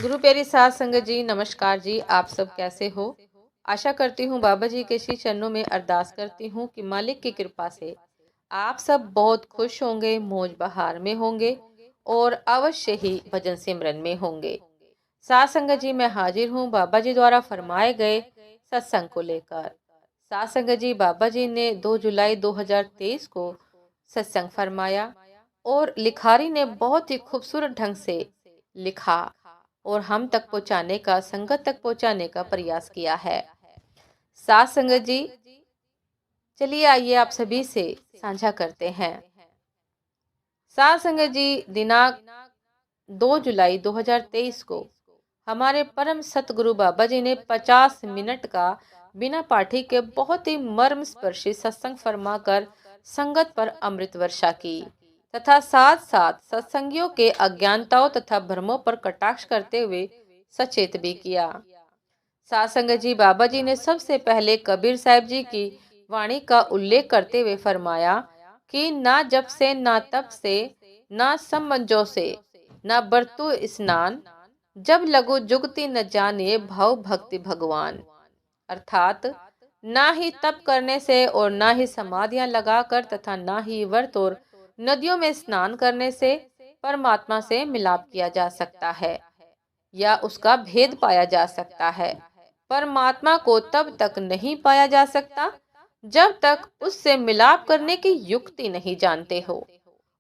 गुरु प्यारी साध संगत जी, नमस्कार जी। आप सब कैसे हो? आशा करती हूँ बाबा जी के श्री चरणों में अरदास करती हूँ कि मालिक की कृपा से आप सब बहुत खुश होंगे, मौज बहार में होंगे और अवश्य ही भजन सिमरन में होंगे। साध संगत जी, मैं हाजिर हूँ बाबा जी द्वारा फरमाए गए सत्संग को लेकर। साध संगत जी, बाबा जी ने 2 जुलाई 2023 को सत्संग फरमाया और लिखारी ने बहुत ही खूबसूरत ढंग से लिखा और हम तक पहुंचाने का, संगत तक पहुंचाने का प्रयास किया है। साथ संगत जी, चलिए आइए आप सभी से साझा करते हैं। साथ संगत जी, दिनांक 2 जुलाई 2023 को हमारे परम सतगुरु बाबा जी ने 50 मिनट का बिना पाठी के बहुत ही मर्म स्पर्शी सत्संग फरमाकर संगत पर अमृत वर्षा की तथा साथ साथ सत्संगियों के अज्ञानताओं तथा भ्रमों पर कटाक्ष करते हुए सचेत भी किया। साथ संगत जी, बाबा जी ने सबसे पहले कबीर साहिब जी की वाणी का उल्लेख करते हुए फरमाया कि ना जब से, ना तब से, ना समंजो से, ना बरतु स्नान, जब लगो जुगति न जानिए भव भक्ति भगवान। अर्थात ना ही तप करने से और ना ही समाधियां लगाकर तथा ना ही व्रत और नदियों में स्नान करने से परमात्मा से मिलाप किया जा सकता है या उसका भेद पाया जा सकता है। परमात्मा को तब तक नहीं पाया जा सकता जब तक उससे मिलाप करने की युक्ति नहीं जानते हो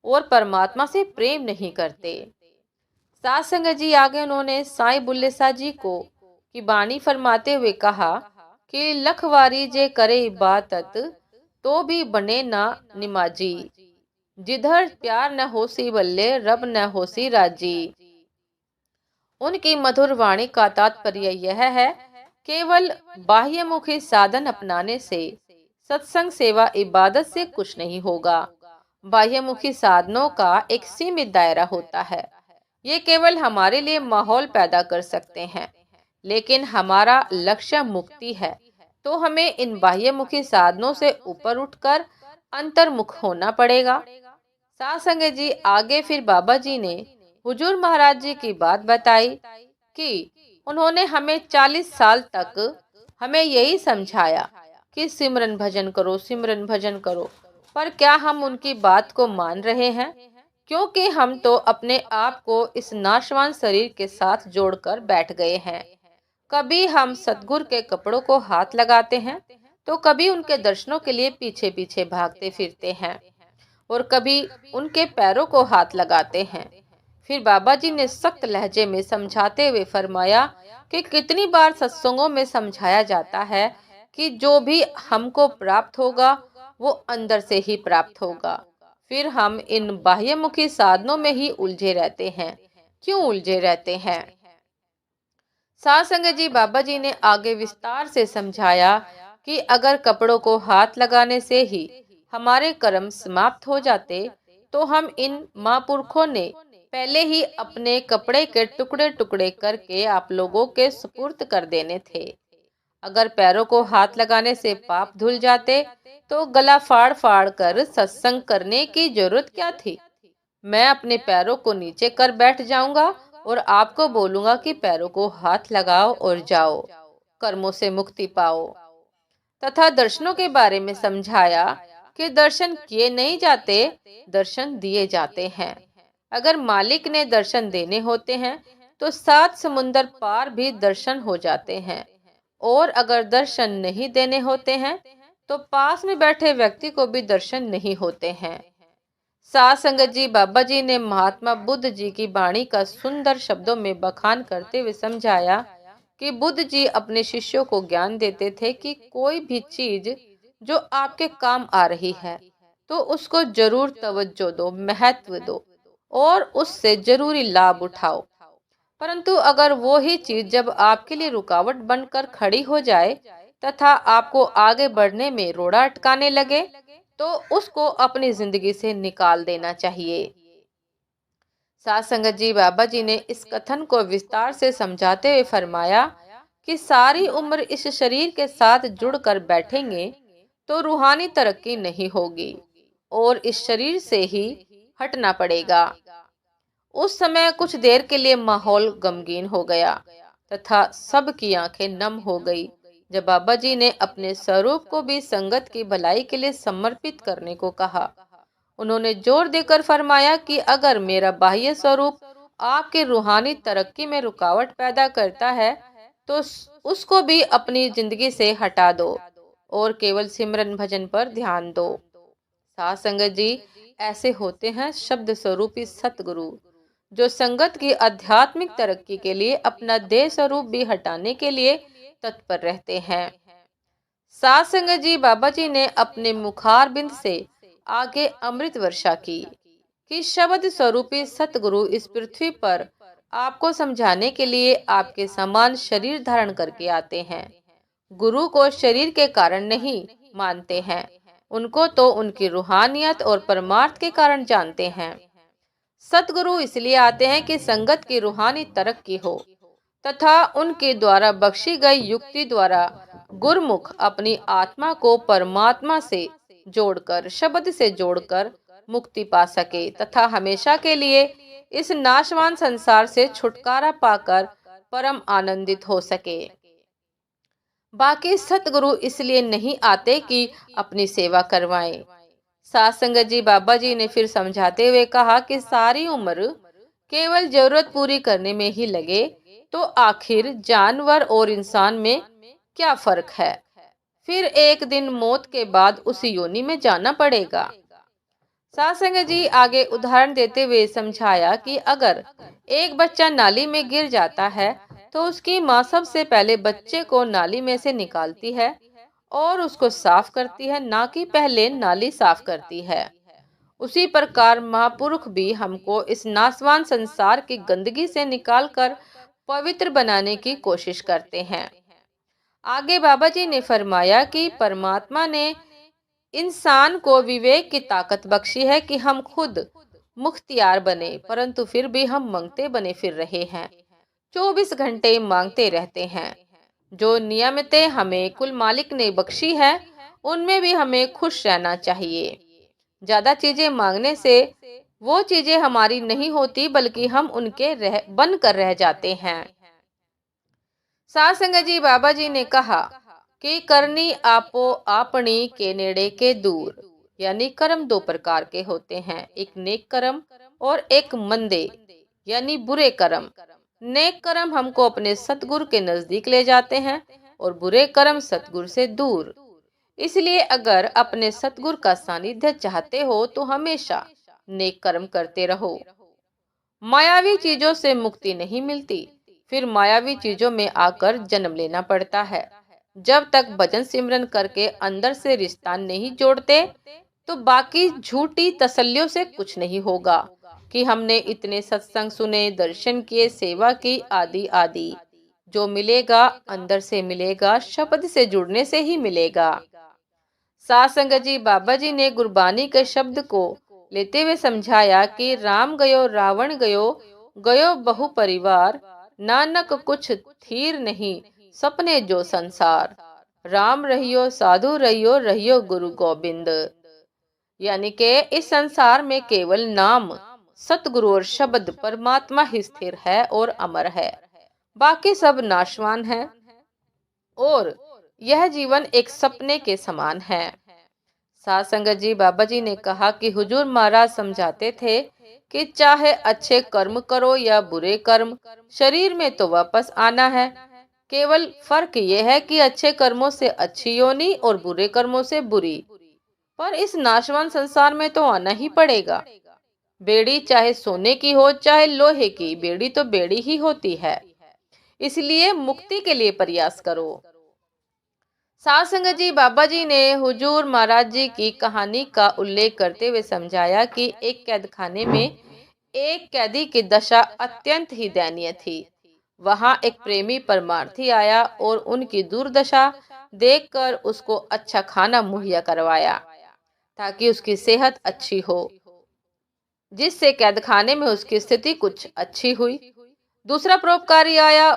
और परमात्मा से प्रेम नहीं करते। साथ संगत जी, आगे उन्होंने साईं बुल्ले शाह जी को की बाणी फरमाते हुए कहा कि लखवारी जे करे इबादत तो भी बने ना निमाजी, जिधर प्यार न होसी बल्ले रब न होसी राजी। उनकी मधुर वाणी का तात्पर्य यह है, केवल बाह्यमुखी साधन अपनाने से सत्संग सेवा इबादत से कुछ नहीं होगा। बाह्यमुखी साधनों का एक सीमित दायरा होता है। ये केवल हमारे लिए माहौल पैदा कर सकते हैं, लेकिन हमारा लक्ष्य मुक्ति है तो हमें इन बाह्यमुखी साधनों से ऊपर उठकर अंतर्मुख होना पड़ेगा। साथ संगत जी, आगे फिर बाबा जी ने हुजूर महाराज जी की बात बताई कि उन्होंने हमें 40 साल तक हमें यही समझाया कि सिमरन भजन करो, सिमरन भजन करो, पर क्या हम उनकी बात को मान रहे हैं? क्योंकि हम तो अपने आप को इस नाशवान शरीर के साथ जोड़कर बैठ गए हैं। कभी हम सतगुरु के कपड़ों को हाथ लगाते हैं तो कभी उनके दर्शनों के लिए पीछे पीछे भागते फिरते हैं और कभी उनके पैरों को हाथ लगाते हैं। फिर बाबा जी ने सख्त लहजे में समझाते हुए फरमाया कि कितनी बार सत्संगों में समझाया जाता है कि जो भी हमको प्राप्त होगा वो अंदर से ही प्राप्त होगा। फिर हम इन बाह्यमुखी साधनों में ही उलझे रहते हैं। क्यों उलझे रहते हैं? साथ संगत जी, बाबा जी ने आगे विस्तार से समझाया कि अगर कपड़ों को हाथ लगाने से ही हमारे कर्म समाप्त हो जाते तो हम इन महापुरुषों ने पहले ही अपने कपड़े के टुकड़े टुकड़े करके आप लोगों के सुपुर्द कर देने थे। अगर पैरों को हाथ लगाने से पाप धुल जाते तो गला फाड़ फाड़ कर सत्संग करने की जरूरत क्या थी? मैं अपने पैरों को नीचे कर बैठ जाऊंगा और आपको बोलूंगा कि पैरों को हाथ लगाओ और जाओ, कर्मों से मुक्ति पाओ। तथा दर्शनों के बारे में समझाया कि दर्शन किए नहीं जाते, दर्शन दिए जाते हैं। अगर मालिक ने दर्शन देने होते हैं तो 7 समुंदर पार भी दर्शन हो जाते हैं, और अगर दर्शन नहीं देने होते हैं तो पास में बैठे व्यक्ति को भी दर्शन नहीं होते हैं। साथ संगत जी, बाबा जी ने महात्मा बुद्ध जी की वाणी का सुंदर शब्दों में बखान करते हुए समझाया कि बुद्ध जी अपने शिष्यों को ज्ञान देते थे कि कोई भी चीज जो आपके काम आ रही है तो उसको जरूर तवज्जो दो, महत्व दो और उससे जरूरी लाभ उठाओ। परंतु अगर वो ही चीज जब आपके लिए रुकावट बनकर खड़ी हो जाए तथा आपको आगे बढ़ने में रोड़ा अटकाने लगे तो उसको अपनी जिंदगी से निकाल देना चाहिए। साथ संगत जी, बाबा जी ने इस कथन को विस्तार से समझाते हुए फरमाया कि सारी उम्र इस शरीर के साथ जुड़कर बैठेंगे तो रूहानी तरक्की नहीं होगी और इस शरीर से ही हटना पड़ेगा। उस समय कुछ देर के लिए माहौल गमगीन हो गया तथा सबकी आंखें नम हो गई जब बाबा जी ने अपने स्वरूप को भी संगत की भलाई के लिए समर्पित करने को कहा। उन्होंने जोर देकर फरमाया कि अगर मेरा बाह्य स्वरूप आपके रूहानी तरक्की में रुकावट पैदा करता है तो उसको भी अपनी जिंदगी से हटा दो और केवल सिमरन भजन पर ध्यान दो। साथ संगत जी, ऐसे होते हैं शब्द स्वरूपी सतगुरु जो संगत की आध्यात्मिक तरक्की के लिए अपना देह स्वरूप भी हटाने के लिए तत्पर रहते हैं। साथ संगत जी, बाबा जी ने अपने मुखार बिंद से आगे अमृत वर्षा की कि शब्द स्वरूपी सतगुरु इस पृथ्वी पर आपको समझाने के लिए आपके समान शरीर धारण करके आते हैं। गुरु को शरीर के कारण नहीं मानते हैं, उनको तो उनकी रूहानियत और परमार्थ के कारण जानते हैं। सतगुरु इसलिए आते हैं कि संगत की रूहानी तरक्की हो तथा उनके द्वारा बख्शी गई युक्ति द्वारा गुरमुख अपनी आत्मा को परमात्मा से जोड़कर, शब्द से जोड़कर मुक्ति पा सके तथा हमेशा के लिए इस नाशवान संसार से छुटकारा पाकर परम आनंदित हो सके। बाकी सतगुरु इसलिए नहीं आते कि अपनी सेवा करवाएं। साथ संगत जी, बाबा जी ने फिर समझाते हुए कहा कि सारी उम्र केवल जरूरत पूरी करने में ही लगे तो आखिर जानवर और इंसान में क्या फर्क है। फिर एक दिन मौत के बाद उस योनि में जाना पड़ेगा। साथ संगत जी आगे उदाहरण देते हुए समझाया कि अगर एक बच्चा नाली में गिर जाता है तो उसकी माँ सबसे पहले बच्चे को नाली में से निकालती है और उसको साफ करती है, ना कि पहले नाली साफ करती है। उसी प्रकार महापुरुष भी हमको इस नासवान संसार की गंदगी से निकालकर पवित्र बनाने की कोशिश करते हैं। आगे बाबा जी ने फरमाया कि परमात्मा ने इंसान को विवेक की ताकत बख्शी है कि हम खुद मुख्तियार बने, परंतु फिर भी हम मांगते बने फिर रहे हैं। 24 घंटे मांगते रहते हैं। जो नियमतें हमें कुल मालिक ने बख्शी है उनमें भी हमें खुश रहना चाहिए। ज्यादा चीजें मांगने से वो चीजें हमारी नहीं होती बल्कि हम उनके बन कर रह जाते हैं। साथ संगत जी, बाबा जी ने कहा कि करनी आपो आपनी के नेड़े के दूर, यानी कर्म दो प्रकार के होते हैं, एक नेक कर्म और एक मंदे यानी बुरे कर्म। नेक कर्म हमको अपने सतगुरु के नजदीक ले जाते हैं और बुरे कर्म सतगुरु से दूर। इसलिए अगर अपने सतगुरु का सानिध्य चाहते हो तो हमेशा नेक कर्म करते रहो। मायावी चीजों से मुक्ति नहीं मिलती, फिर मायावी चीजों में आकर जन्म लेना पड़ता है। जब तक भजन सिमरन करके अंदर से रिश्ता नहीं जोड़ते तो बाकी झूठी तसल्लियों से कुछ नहीं होगा कि हमने इतने सत्संग सुने, दर्शन किए, सेवा की, आदि आदि। जो मिलेगा अंदर से मिलेगा, शब्द से जुड़ने से ही मिलेगा। साथ संगत जी, बाबा जी ने गुरबानी के शब्द को लेते हुए समझाया कि राम गयो रावण गयो, गयो बहु परिवार, नानक कुछ थीर नहीं सपने जो संसार। राम रहियो साधु रहियो, रहियो गुरु गोबिंद। यानी कि इस संसार में केवल नाम, सतगुरु और शब्द परमात्मा ही स्थिर है और अमर है, बाकी सब नाशवान है और यह जीवन एक सपने के समान है। साथ संगत जी, बाबा जी ने कहा कि हुजूर महाराज समझाते थे कि चाहे अच्छे कर्म करो या बुरे कर्म, शरीर में तो वापस आना है। केवल फर्क ये है कि अच्छे कर्मों से अच्छी योनि और बुरे कर्मों से बुरी, पर इस नाशवान संसार में तो आना ही पड़ेगा। बेड़ी चाहे सोने की हो चाहे लोहे की, बेड़ी तो बेड़ी ही होती है। इसलिए मुक्ति के लिए प्रयास करो। साथ संगत जी, बाबा जी ने हुजूर महाराज जी की कहानी का उल्लेख करते हुए समझाया कि एक कैद खाने में एक कैदी की दशा अत्यंत ही दयनीय थी। वहां एक प्रेमी परमार्थी आया और उनकी दुर्दशा देखकर उसको अच्छा खाना मुहैया करवाया ताकि उसकी सेहत अच्छी हो, जिससे कैद खाने में उसकी स्थिति कुछ अच्छी हुई। दूसरा परोपकारी आया,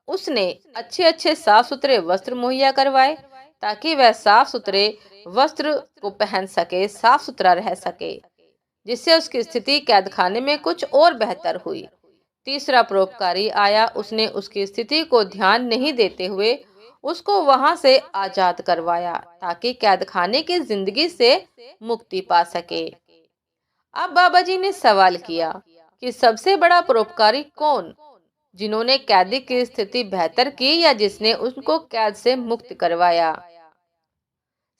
उसने अच्छे अच्छे साफ सुथरे वस्त्र मुहैया करवाए ताकि वह साफ सुथरे वस्त्र को पहन सके, साफ सुथरा रह सके। जिससे उसकी स्थिति कैद खाने में कुछ और बेहतर हुई। तीसरा परोपकारी आया, उसने उसकी स्थिति को ध्यान नहीं देते हुए उसको वहां से आजाद करवाया ताकि कैद खाने की जिंदगी से मुक्ति पा सके। अब बाबा जी ने सवाल किया कि सबसे बड़ा परोपकारी कौन, जिन्होंने कैदी की स्थिति बेहतर की या जिसने उनको कैद से मुक्त करवाया।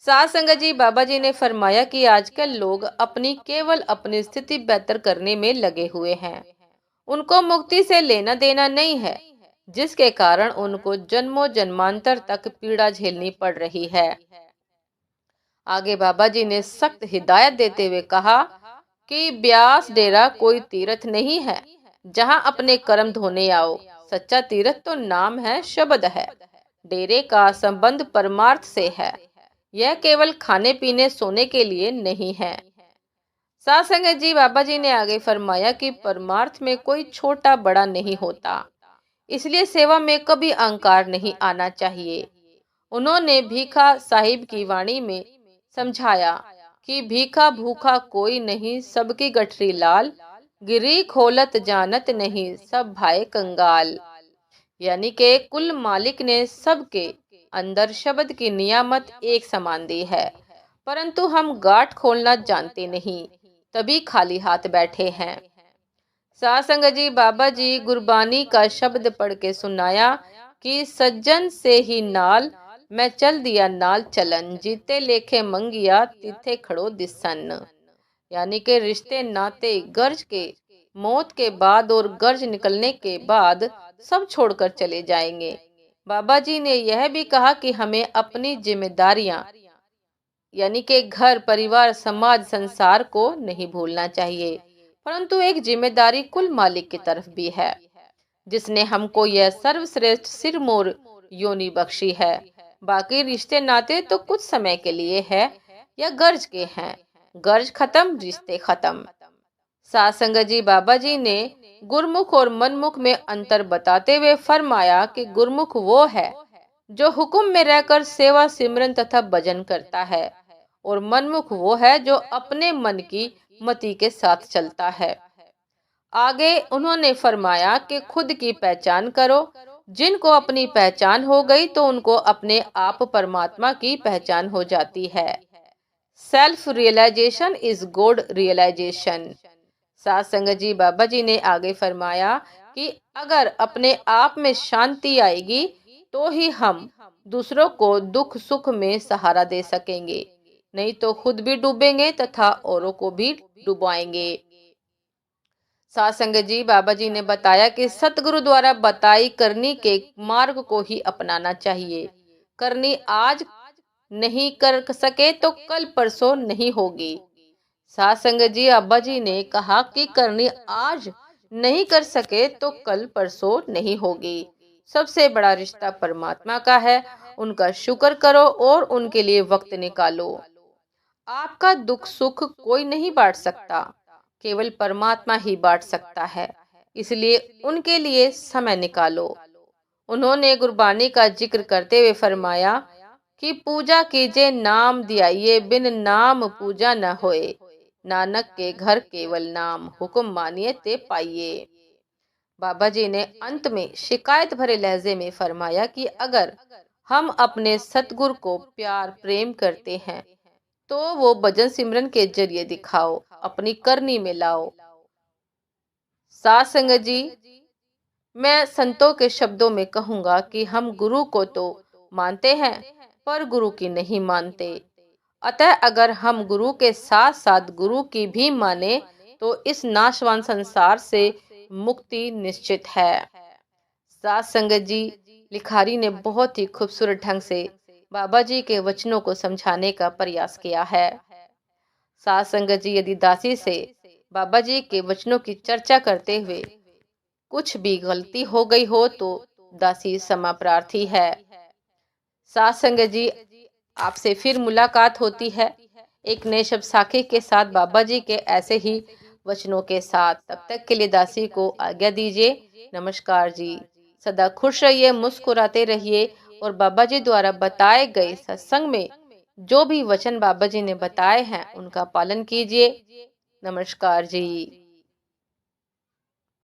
साथ संगत जी, बाबा जी ने फरमाया कि आजकल लोग केवल अपनी स्थिति बेहतर करने में लगे हुए हैं। उनको मुक्ति से लेना देना नहीं है, जिसके कारण उनको जन्मों जन्मांतर तक पीड़ा झेलनी पड़ रही है। आगे बाबा जी ने सख्त हिदायत देते हुए कहा कि ब्यास डेरा कोई तीर्थ नहीं है जहां अपने कर्म धोने आओ। सच्चा तीर्थ तो नाम है, शब्द है। डेरे का संबंध परमार्थ से है, यह केवल खाने पीने सोने के लिए नहीं है। साथ संगत जी, बाबा जी ने आगे फरमाया कि परमार्थ में कोई छोटा बड़ा नहीं होता, इसलिए सेवा में कभी अहंकार नहीं आना चाहिए। उन्होंने भीखा साहिब की वाणी में समझाया कि भीखा भूखा कोई नहीं, सबकी गठरी लाल, गिरी खोलत जानत नहीं, सब भाई कंगाल। यानी कि कुल मालिक ने सबके अंदर शब्द की नियामत एक समान दी है, परंतु हम गांठ खोलना जानते नहीं, तभी खाली हाथ बैठे हैं। साथ संगत जी, बाबा जी गुरबानी का शब्द पढ़ के सुनाया कि सज्जन से ही नाल मैं चल दिया नाल चलन, जीते लेखे मंगिया तिथे खड़ो दिसन। यानी कि रिश्ते नाते गर्ज के मौत के बाद और गर्ज निकलने के बाद सब छोड़कर चले जाएंगे। बाबा जी ने यह भी कहा कि हमें अपनी जिम्मेदारियां यानी कि घर परिवार समाज संसार को नहीं भूलना चाहिए, परंतु एक जिम्मेदारी कुल मालिक की तरफ भी है, जिसने हमको यह सर्वश्रेष्ठ सिरमौर योनि बख्शी है। बाकी रिश्ते नाते तो कुछ समय के लिए है या गर्ज के हैं, गर्ज खत्म रिश्ते खत्म। साथ संगत जी, बाबा जी ने गुरमुख और मनमुख में अंतर बताते हुए फरमाया कि गुरमुख वो है जो हुक्म में रहकर सेवा सिमरन तथा भजन करता है, और मनमुख वो है जो अपने मन की मति के साथ चलता है। आगे उन्होंने फरमाया कि खुद की पहचान करो, जिनको अपनी पहचान हो गई तो उनको अपने आप परमात्मा की पहचान हो जाती है। Self realisation is God realisation. साथ संगत जी, बाबा जी ने आगे फरमाया कि अगर अपने आप में शांति आएगी तो ही हम दूसरों को दुख सुख में सहारा दे सकेंगे, नहीं तो खुद भी डूबेंगे तथा औरों को भी डुबाएंगे। साथ संगत जी, बाबा जी ने बताया कि सतगुरु द्वारा बताई करनी के मार्ग को ही अपनाना चाहिए। करनी आज नहीं कर सके तो कल परसों नहीं होगी। साथ संगत जी, अब्बा जी ने कहा कि करनी आज नहीं कर सके तो कल परसों नहीं होगी। सबसे बड़ा रिश्ता परमात्मा का है, उनका शुक्र करो और उनके लिए वक्त निकालो। आपका दुख सुख कोई नहीं बांट सकता, केवल परमात्मा ही बांट सकता है, इसलिए उनके लिए समय निकालो। उन्होंने गुरबानी का जिक्र करते हुए फरमाया कि पूजा कीजिए नाम ध्याइए, बिन नाम पूजा न होए, नानक के घर केवल नाम, हुक्म मानिए ते पाइए। बाबा जी ने अंत में शिकायत भरे लहजे में फरमाया कि अगर हम अपने सतगुरु को प्यार प्रेम करते हैं तो वो भजन सिमरन के जरिए दिखाओ, अपनी करनी में लाओ। साथ संगत जी, मैं संतों के शब्दों में कहूंगा कि हम गुरु को तो मानते हैं पर गुरु की नहीं मानते। अतः अगर हम गुरु के साथ साथ गुरु की भी माने तो इस नाशवान संसार से मुक्ति निश्चित है। साथ संगत जी, लिखारी ने बहुत ही खूबसूरत ढंग से बाबा जी के वचनों को समझाने का प्रयास किया है। साथ संगत जी, यदि दासी से बाबा जी के वचनों की चर्चा करते हुए कुछ भी गलती हो गई हो तो दासी क्षमा प्रार्थी है। साथ संगत जी, आपसे फिर मुलाकात होती है एक नए शब्द साखी के साथ, बाबा जी के ऐसे ही वचनों के साथ। तब तक के लिए दासी को आज्ञा दीजिए। नमस्कार जी। सदा खुश रहिए, मुस्कुराते रहिए और बाबा जी द्वारा बताए गए सत्संग में जो भी वचन बाबा जी ने बताए हैं उनका पालन कीजिए। नमस्कार जी।